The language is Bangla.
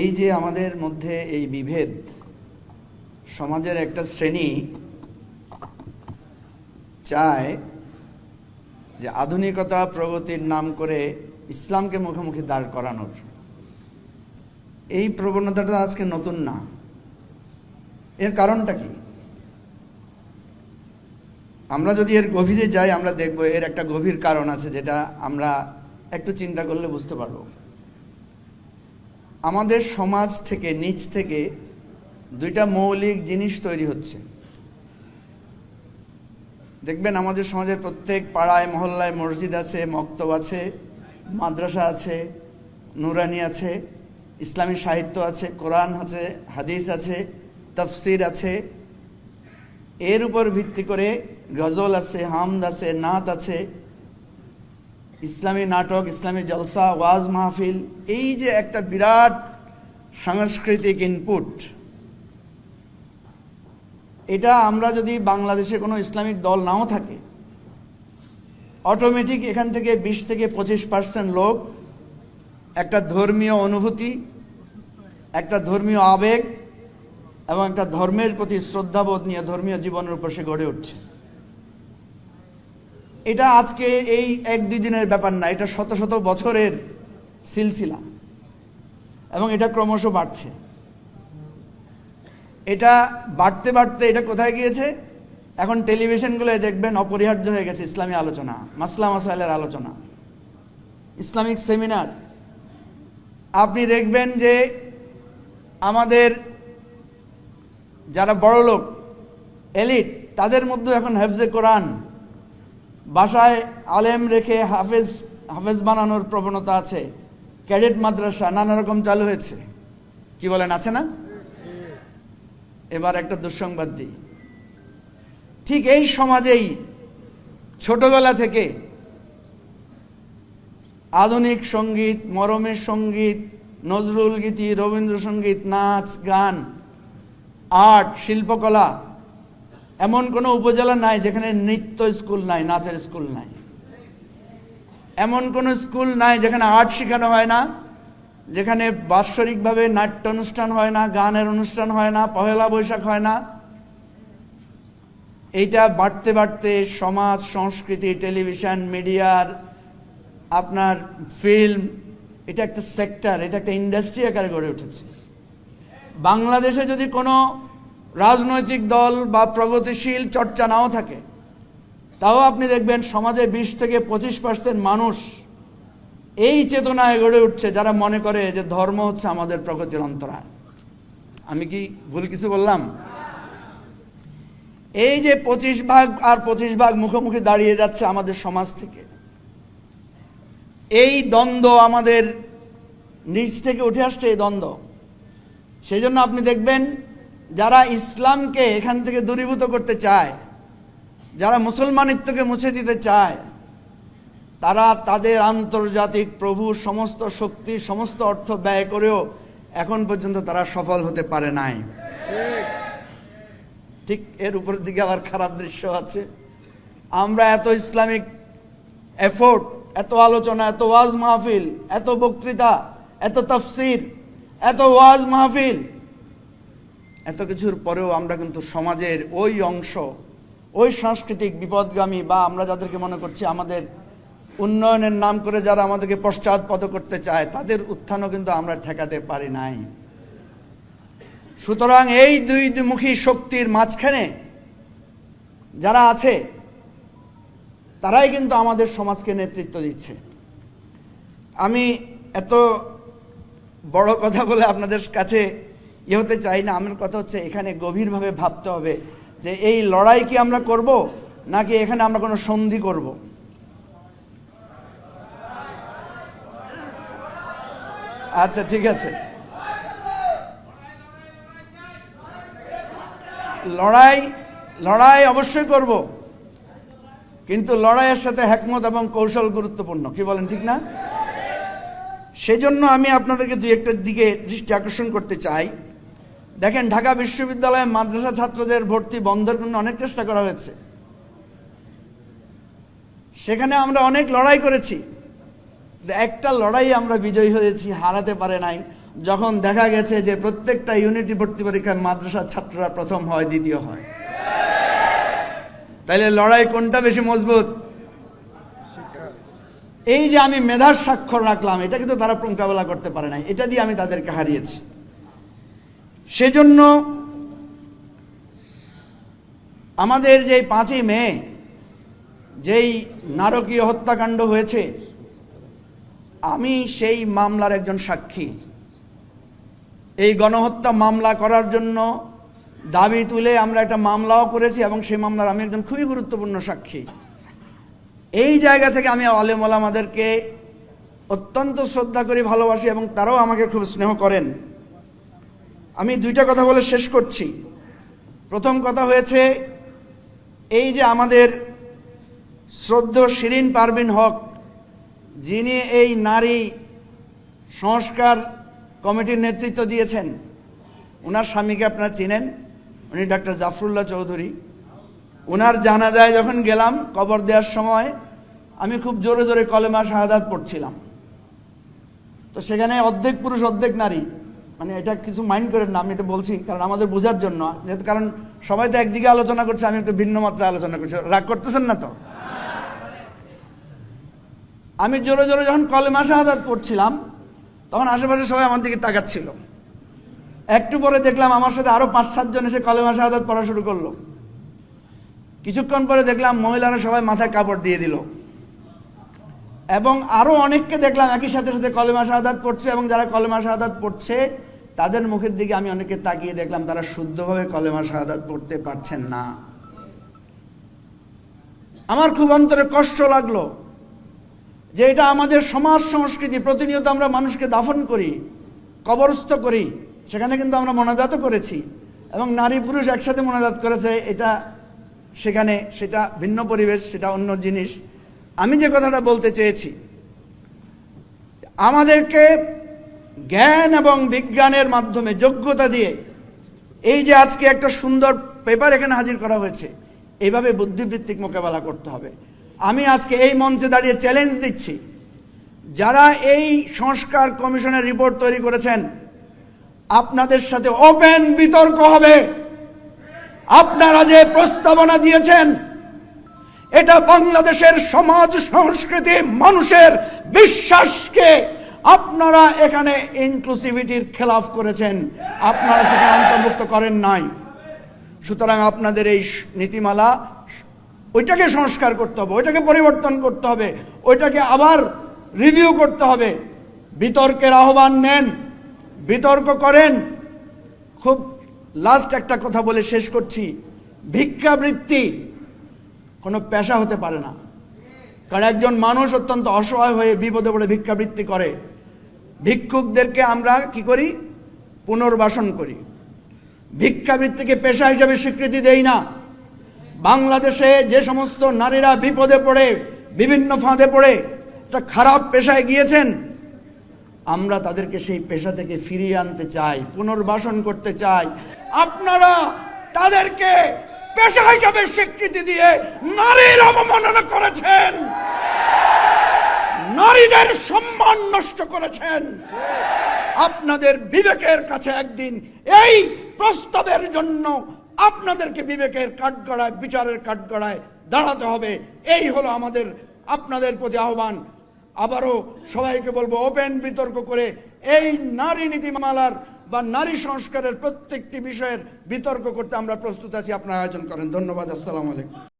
এই যে আমাদের মধ্যে এই বিভেদ, সমাজের একটা শ্রেণী চায় যে আধুনিকতা প্রগতির নাম করে ইসলামকে মুখোমুখি দাঁড় করানোর। এই প্রবণতাটা আজকে নতুন না। এর কারণটা কি? আমরা যদি এর গভীরে যাই আমরা দেখব এর একটা গভীর কারণ আছে, যেটা আমরা একটু চিন্তা করলে বুঝতে পারব। আমাদের সমাজ থেকে নিচ থেকে দুইটা মৌলিক জিনিস তৈরি হচ্ছে। দেখবেন আমাদের সমাজের প্রত্যেক পাড়ায় মহল্লায় মসজিদ আছে, মক্তব আছে, মাদ্রাসা আছে, নুরানি আছে, ইসলামী সাহিত্য আছে, কোরআন আছে, হাদিস আছে, তাফসির আছে। এর উপর ভিত্তি করে গজল আছে, হামদ আছে, নাত আছে, ইসলামী নাটক, ইসলামী জলসা, ওয়াজ মাহফিল। এই যে একটা বিরাট সাংস্কৃতিক ইনপুট, এটা আমরা যদি বাংলাদেশে কোনো ইসলামিক দল নাও থাকে, অটোমেটিক এখান থেকে 20 থেকে 25% লোক একটা ধর্মীয় অনুভূতি, একটা ধর্মীয় আবেগ এবং একটা ধর্মের প্রতি শ্রদ্ধাবোধ নিয়ে ধর্মীয় জীবনের উপর সে গড়ে উঠছে। এটা আজকে এই 1-2 দিনের ব্যাপার না, এটা শত শত বছরের সিলসিলা এবং এটা ক্রমশ বাড়ছে। এটা বাড়তে বাড়তে এটা কোথায় গিয়েছে? এখন টেলিভিশনগুলোয় দেখবেন অপরিহার্য হয়ে গেছে ইসলামী আলোচনা, মাসলা মাসাইলের আলোচনা, ইসলামিক সেমিনার। আপনি দেখবেন যে আমাদের যারা বড় লোক, এলিট, তাদের মধ্যে এখন হেফজে কোরআন, বাসায় আলেম রেখে হাফেজ বানানোর প্রবণতা আছে। ক্যাডেট মাদ্রাসা নানা রকম চালু হয়েছে। কি বলেন, আছে না? এবার একটা দুঃসংবাদ দিই। ঠিক এই সমাজেই ছোটবেলা থেকে আধুনিক সঙ্গীত, মরমের সঙ্গীত, নজরুল গীতি, রবীন্দ্রসঙ্গীত, নাচ গান, আর্ট, শিল্পকলা, এমন কোনো উপজেলা নাই যেখানে নৃত্য স্কুল নাই, নাচের স্কুল নাই। এমন কোনো স্কুল নাই যেখানে আর্ট শেখানো হয় না, যেখানে বাৎসরিকভাবে নাট্য অনুষ্ঠান হয় না, গানের অনুষ্ঠান হয় না, পহেলা বৈশাখ হয় না। এইটা বাড়তে বাড়তে সমাজ, সংস্কৃতি, টেলিভিশন, মিডিয়ার, আপনার ফিল্ম, এটা একটা সেক্টর, এটা একটা ইন্ডাস্ট্রি আকারে গড়ে উঠেছে। বাংলাদেশে যদি কোনো রাজনৈতিক দল বা প্রগতিশীল চর্চা নাও থাকে, তাও আপনি দেখবেন সমাজে 20 থেকে 25% মানুষ এই চেতনায় গড়ে উঠছে, যারা মনে করে যে ধর্ম হচ্ছে আমাদের প্রগতির অন্তরায়। আমি কি ভুল কিছু বললাম? এই যে 25% আর 25% মুখোমুখি দাঁড়িয়ে যাচ্ছে আমাদের সমাজ থেকে, এই দ্বন্দ্ব আমাদের নিচ থেকে উঠে আসছে, এই দ্বন্দ্ব। সেই জন্য আপনি দেখবেন যারা ইসলামকে এখান থেকে দূরীভূত করতে চায়, যারা মুসলমানিত্বকে মুছে দিতে চায়, তারা তাদের আন্তর্জাতিক প্রভুর সমস্ত শক্তি, সমস্ত অর্থ ব্যয় করেও এখন পর্যন্ত তারা সফল হতে পারে নাই। ঠিক এর উপর দিকে আবার খারাপ দৃশ্য আছে। আমরা এত ইসলামিক এফোর্ট, এত আলোচনা, এত ওয়াজ মাহফিল, এত বক্তৃতা, এত তাফসির, এত ওয়াজ মাহফিল, এত কিছুর পরেও আমরা কিন্তু সমাজের ওই অংশ, ওই সাংস্কৃতিক বিপদগামী, বা আমরা যাদেরকে মনে করছি আমাদের উন্নয়নের নাম করে যারা আমাদেরকে পশ্চাৎপদ করতে চায়, তাদের উত্থানও কিন্তু আমরা ঠেকাতে পারি নাই। সুতরাং এই দুইমুখী শক্তির মাঝখানে যারা আছে, তারাই কিন্তু আমাদের সমাজকে নেতৃত্ব দিচ্ছে। আমি এত বড় কথা বলে আপনাদের কাছে হতে চাই না। আমার কথা হচ্ছে, এখানে গভীরভাবে ভাবতে হবে যে এই লড়াই কি আমরা করব, নাকি এখানে আমরা কোনো সন্ধি করব। আচ্ছা, ঠিক আছে, লড়াই অবশ্যই করব, কিন্তু লড়াইয়ের সাথে হিকমত এবং কৌশল গুরুত্বপূর্ণ। কি বলেন, ঠিক না? সেজন্য আমি আপনাদেরকে দুই একটা দিকে দৃষ্টি আকর্ষণ করতে চাই। দেখেন, ঢাকা বিশ্ববিদ্যালয়ে মাদ্রাসা ছাত্রদের ভর্তি বন্ধের জন্য অনেক চেষ্টা করা হয়েছে। সেখানে আমরা অনেক লড়াই করেছি, একটা লড়াই আমরা বিজয়ী হয়েছি, হারাতে পারে নাই। যখন দেখা গেছে যে প্রত্যেকটা ইউনিটি ভর্তি পরীক্ষায় মাদ্রাসার ছাত্ররা প্রথম হয়, দ্বিতীয় হয়। তাইলে লড়াই কোনটা বেশি মজবুত? এই যে আমি মেধার স্বাক্ষর রাখলাম, এটা কিন্তু তারা মোকাবেলা করতে পারে নাই, এটা দিয়ে আমি তাদেরকে হারিয়েছি। সেজন্য আমাদের যে 5ই মে যেই নারকীয় হত্যাকাণ্ড হয়েছে, আমি সেই মামলার একজন সাক্ষী। এই গণহত্যা মামলা করার জন্য দাবি তুলে আমরা একটা মামলাও করেছি এবং সেই মামলার আমি একজন খুবই গুরুত্বপূর্ণ সাক্ষী। এই জায়গা থেকে আমি আলেম ওলামাদেরকে অত্যন্ত শ্রদ্ধা করি, ভালোবাসি এবং তারাও আমাকে খুব স্নেহ করেন। আমি দুইটা কথা বলে শেষ করছি। প্রথম কথা হয়েছে, এই যে আমাদের শ্রদ্ধেয় শিরিন পারভিন হক, যিনি এই নারী সংস্কার কমিটির নেতৃত্ব দিয়েছেন, ওনার স্বামীকে আপনারা চিনেন, উনি ডক্টর জাফরুল্লাহ চৌধুরী। ওনার জানাজায় যখন গেলাম কবর দেওয়ার সময় আমি খুব জোরে জোরে কলেমা শাহাদাত পড়ছিলাম। তো সেখানে অর্ধেক পুরুষ অর্ধেক নারী, মানে এটা কিছু মাইন্ড করেন না, আমি এটা বলছি কারণ আমাদের বোঝার জন্য, যেহেতু কারণ সবাই তো একদিকে আলোচনা করছে, আমি একটু ভিন্ন মাত্রায় আলোচনা করছি, রাগ করতেছেন না তো? আমি জোরে জোরে যখন কলেমা শাহাদাত পড়ছিলাম তখন আশেপাশে সবাই আমার দিকে তাকাচ্ছিল। একটু পরে দেখলাম আমার সাথে আরো 5-7 জন এসে কলেমা শাহাদাত পড়া শুরু করলো। কিছুক্ষণ পরে দেখলাম মহিলারা সবাই মাথায় কাপড় দিয়ে দিল এবং আরো অনেককে দেখলাম একই সাথে সাথে কলেমা শাহাদাত পড়ছে, এবং যারা কলেমা শাহাদাত পড়ছে তাদের মুখের দিকে আমি অনেককে তাকিয়ে দেখলাম তারা শুদ্ধভাবে কলেমা শাহাদাত পড়তে পারছেন না। আমার খুব অন্তরে কষ্ট লাগলো যে এটা আমাদের সমাজ সংস্কৃতি। প্রতিনিয়ত আমরা মানুষকে দাফন করি, কবরস্থ করি, সেখানে কিন্তু আমরা মোনাজাতও করেছি এবং নারী পুরুষ একসাথে মোনাজাত করেছে, এটা সেখানে সেটা ভিন্ন পরিবেশ, সেটা অন্য জিনিস। আমি যে কথাটা বলতে চেয়েছি, আমাদেরকে জ্ঞান এবং বিজ্ঞানের মাধ্যমে যোগ্যতা দিয়ে এই যে আজকে একটা সুন্দর পেপার এখানে হাজির করা হয়েছে, এইভাবে বুদ্ধিবৃত্তিক মোকাবেলা করতে হবে। আমি আজকে এই মঞ্চে দাঁড়িয়ে চ্যালেঞ্জ দিচ্ছি, যারা এই সংস্কার কমিশনের রিপোর্ট তৈরি করেছেন, আপনাদের সাথে ওপেন বিতর্ক হবে। আপনারা যে প্রস্তাবনা দিয়েছেন, এটা বাংলাদেশের সমাজ সংস্কৃতি, মানুষের বিশ্বাসকে আপনারা এখানে ইনক্লুসিভিটির খেলাফ করেছেন, আপনারা সেখানে অন্তর্ভুক্ত করেন নাই। সুতরাং আপনাদের এই নীতিমালা, ওইটাকে সংস্কার করতে হবে, ওইটাকে পরিবর্তন করতে হবে, ওইটাকে আবার রিভিউ করতে হবে। বিতর্কের আহ্বান নেন, বিতর্ক করেন। খুব লাস্ট একটা কথা বলে শেষ করছি, ভিক্ষাবৃত্তি কোনো পেশা হতে পারে না। কারণ একজন মানুষ অত্যন্ত অসহায় হয়ে বিপদে পড়ে ভিক্ষাবৃত্তি করে। ভিক্ষুকদেরকে আমরা কি করি? পুনর্বাসন করি। ভিক্ষাবৃত্তিকে পেশা হিসেবে স্বীকৃতি দেই না। বাংলাদেশে যে সমস্ত নারীরা বিপদে পড়ে, বিভিন্ন ফাঁদে পড়ে একটা খারাপ পেশায় গিয়েছেন, আমরা তাদেরকে সেই পেশা থেকে ফিরিয়ে আনতে চাই, পুনর্বাসন করতে চাই। আপনারা তাদেরকে পেশা হিসাবে স্বীকৃতি দিয়ে নারীর অবমাননা করেছেন, নারীদের সম্মান নষ্ট করেছেন। আপনাদের বিবেকের কাছে একদিন এই প্রস্তাবের জন্য আপনাদেরকে বিবেকের কাঠগড়ায়, বিচারের কাঠগড়ায় দাঁড়াতে হবে। এই হলো আমাদের আপনাদের প্রতি আহ্বান। আবারও সবাইকে বলবো, ওপেন বিতর্ক করে এই নারী নীতিমালার বা নারী সংস্কারের প্রত্যেকটি বিষয়ের বিতর্ক করতে আমরা প্রস্তুত আছি। আপনারা আয়োজন করেন। ধন্যবাদ। আসসালামু আলাইকুম।